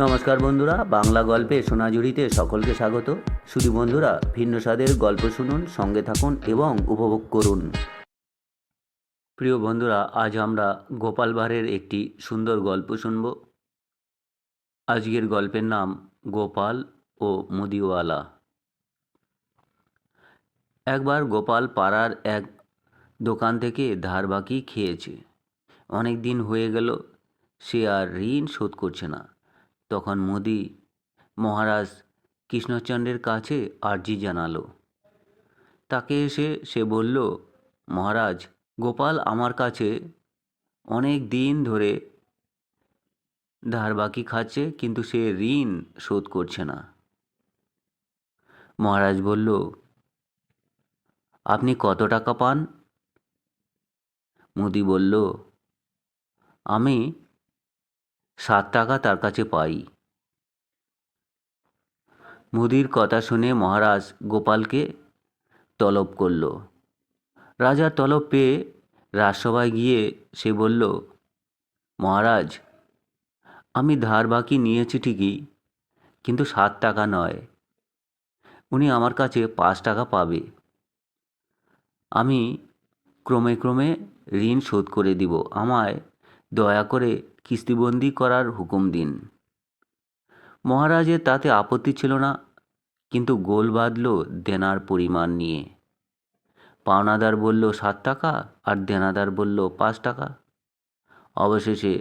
নমস্কার বন্ধুরা, বাংলা গল্পে সোনাঝুরিতে সকলকে স্বাগত। শুধু বন্ধুরা, ভিন্ন স্বাদের গল্প শুনুন, সঙ্গে থাকুন এবং উপভোগ করুন। প্রিয় বন্ধুরা, আজ আমরা গোপাল ভাঁড়ের একটি সুন্দর গল্প শুনব। আজকের গল্পের নাম গোপাল ও মুদিওয়ালা। একবার গোপাল পাড়ার এক দোকান থেকে ধার বাকি খেয়েছে। অনেক দিন হয়ে গেল, সে আর ঋণ শোধ করছে না। তখন মুদি মহারাজ কৃষ্ণচন্দ্রের কাছে আর্জি জানালো। তাকে এসে সে বলল, মহারাজ, গোপাল আমার কাছে অনেক দিন ধরে ধার বাকি খাচ্ছে, কিন্তু সে ঋণ শোধ করছে না। মহারাজ বলল, আপনি কত টাকা পান? মুদি বলল, আমি 7 টাকা তার কাছে পাই। মুদির কথা শুনে মহারাজ গোপালকে তলব করল। রাজার তলব পেয়ে রাজসভায় গিয়ে সে বলল, মহারাজ, আমি ধার বাকি নিয়েছি ঠিকই, কিন্তু 7 টাকা নয়। উনি আমার কাছে 5 টাকা পাবে। আমি ক্রমে ক্রমে ঋণ শোধ করে দিব। আমায় দয়া করে কিস্তিবন্দি করার হুকুম দিন। মহারাজের তাতে আপত্তি ছিল না, কিন্তু গোল বাঁধল দেনার পরিমাণ নিয়ে। পাওনাদার বলল 7 টাকা, আর দেনাদার বলল 5 টাকা। অবশেষে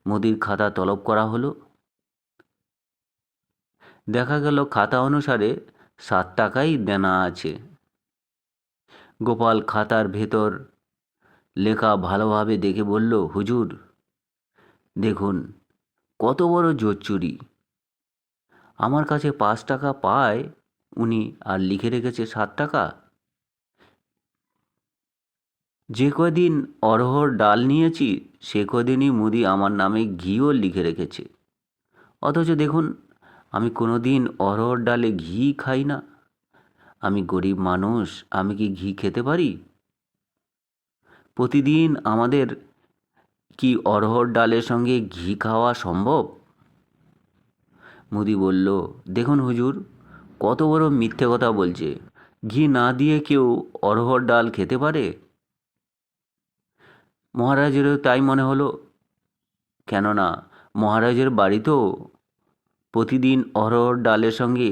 মুদির খাতা তলব করা হলো। দেখা গেল খাতা অনুসারে 7 টাকাই দেনা আছে। গোপাল খাতার ভেতর লেখা ভালোভাবে দেখে বলল, হুজুর, দেখুন কত বড় জোচ্চুরি। আমার কাছে 5 টাকা পায় উনি, আর লিখে রেখেছে 7 টাকা। যে কদিন অরহর ডাল নিয়েছি সে কদিনই মুদি আমার নামে ঘিও লিখে রেখেছে। অথচ দেখুন, আমি কোনো দিন অরহর ডালে ঘি খাই না। আমি গরিব মানুষ, আমি কি ঘি খেতে পারি? প্রতিদিন আমাদের কি অরহর ডালের সঙ্গে ঘি খাওয়া সম্ভব? মুদি বলল, দেখুন হুজুর, কত বড় মিথ্যে কথা বলছে। ঘি না দিয়ে কেউ অরহর ডাল খেতে পারে? মহারাজেরও তাই মনে হলো, কেননা মহারাজের বাড়িতেও প্রতিদিন অরহর ডালের সঙ্গে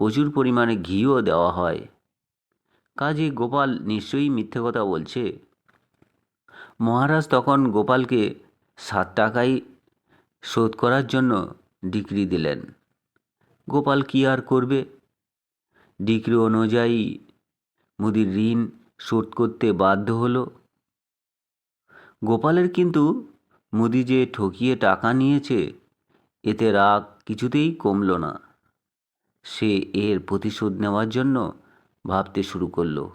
প্রচুর পরিমাণে ঘিও দেওয়া হয়। কাজে গোপাল নিশ্চয়ই মিথ্যে কথা বলছে। মহারাজ তখন গোপালকে 7 টাকাই শোধ করার জন্য ডিক্রি দিলেন। গোপাল কি আর করবে? ডিক্রি অনুযায়ী মুদির ঋণ শোধ করতে বাধ্য হলো। গোপালের কিন্তু মুদি যে ঠকিয়ে টাকা নিয়েছে, এতে রাগ কিছুতেই কমল না। সে এর প্রতিশোধ নেওয়ার জন্য ভাবতে শুরু করলো।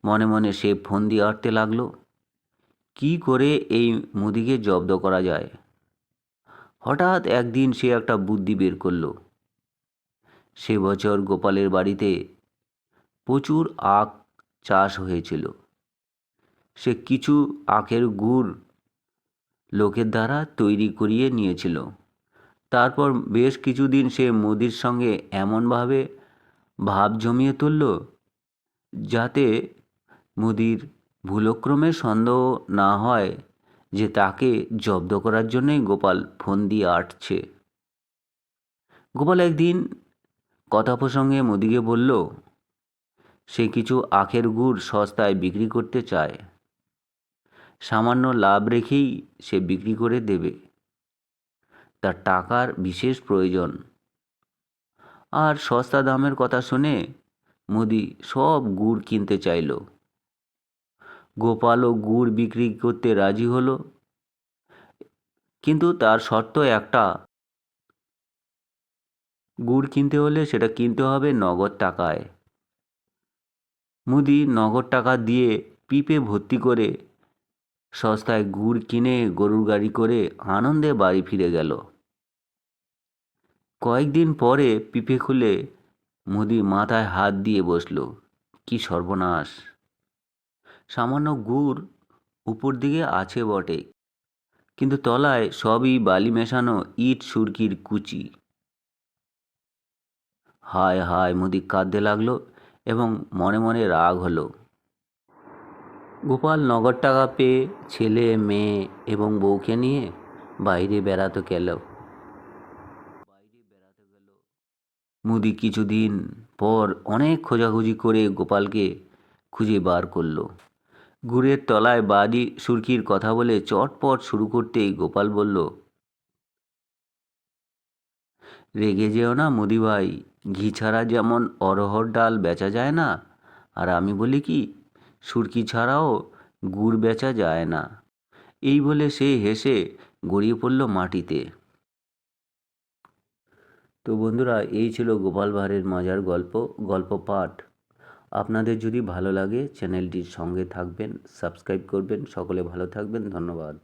মনে মনে সে ফন্দি আঁটতে লাগলো, কি করে এই মুদিকে জব্দ করা যায়। হঠাৎ একদিন সে একটা বুদ্ধি বের করলো। সে বছর গোপালের বাড়িতে প্রচুর আখ চাষ হয়েছিল। সে কিছু আখের গুড় লোকের দ্বারা তৈরি করিয়ে নিয়েছিল। তারপর বেশ কিছুদিন সে মুদির সঙ্গে এমনভাবে ভাব জমিয়ে তুলল যাতে মুদির ভুলক্রমে সন্দেহ না হয় যে তাকে জব্দ করার জন্যই গোপাল ফন্দি আঁটছে। গোপাল একদিন কথা প্রসঙ্গে মুদিকে বলল, সে কিছু আখের গুড় সস্তায় বিক্রি করতে চায়। সামান্য লাভ রেখেই সে বিক্রি করে দেবে। তার টাকার বিশেষ প্রয়োজন। আর সস্তা দামের কথা শুনে মুদি সব গুড় কিনতে চাইল। গোপালও গুড় বিক্রি করতে রাজি হলো, কিন্তু তার শর্ত একটা, গুড় কিনতে হলে সেটা কিনতে হবে নগদ টাকায়। মুদি নগদ টাকা দিয়ে পিপে ভর্তি করে সস্তায় গুড় কিনে গরুর গাড়ি করে আনন্দে বাড়ি ফিরে গেল। কয়েকদিন পরে পিপে খুলে মুদি মাথায় হাত দিয়ে বসল। কি সর্বনাশ! সামান্য গুড় উপর দিকে আছে বটে, কিন্তু তলায় সবই বালি মেশানো ইট সুরকির কুচি। হায় হায়, মুদি কাঁদতে লাগলো এবং মনে মনে রাগ হলো। গোপাল নগদ টাকা পেয়ে ছেলে মেয়ে এবং বউকে নিয়ে বাইরে বেড়াতে গেল। মুদি কিছুদিন পর অনেক খোঁজাখুঁজি করে গোপালকে খুঁজে বার করলো। গুড়ের তলায় বাড়ি সুরকির কথা বলে চটপট শুরু করতেই গোপাল বলল, রেগে যেও না মুদি ভাই, ঘি ছাড়া যেমন অরহর ডাল বেচা যায় না, আর আমি বলি কি, সুরকি ছাড়াও গুড় বেচা যায় না। এই বলে সে হেসে গড়িয়ে পড়ল মাটিতে। তো বন্ধুরা, এই ছিল গোপাল ভাঁড়ের মজার গল্প পাঠ। আপনাদের যদি ভালো লাগে চ্যানেলটির সঙ্গে থাকবেন, সাবস্ক্রাইব করবেন। সকলে ভালো থাকবেন, ধন্যবাদ।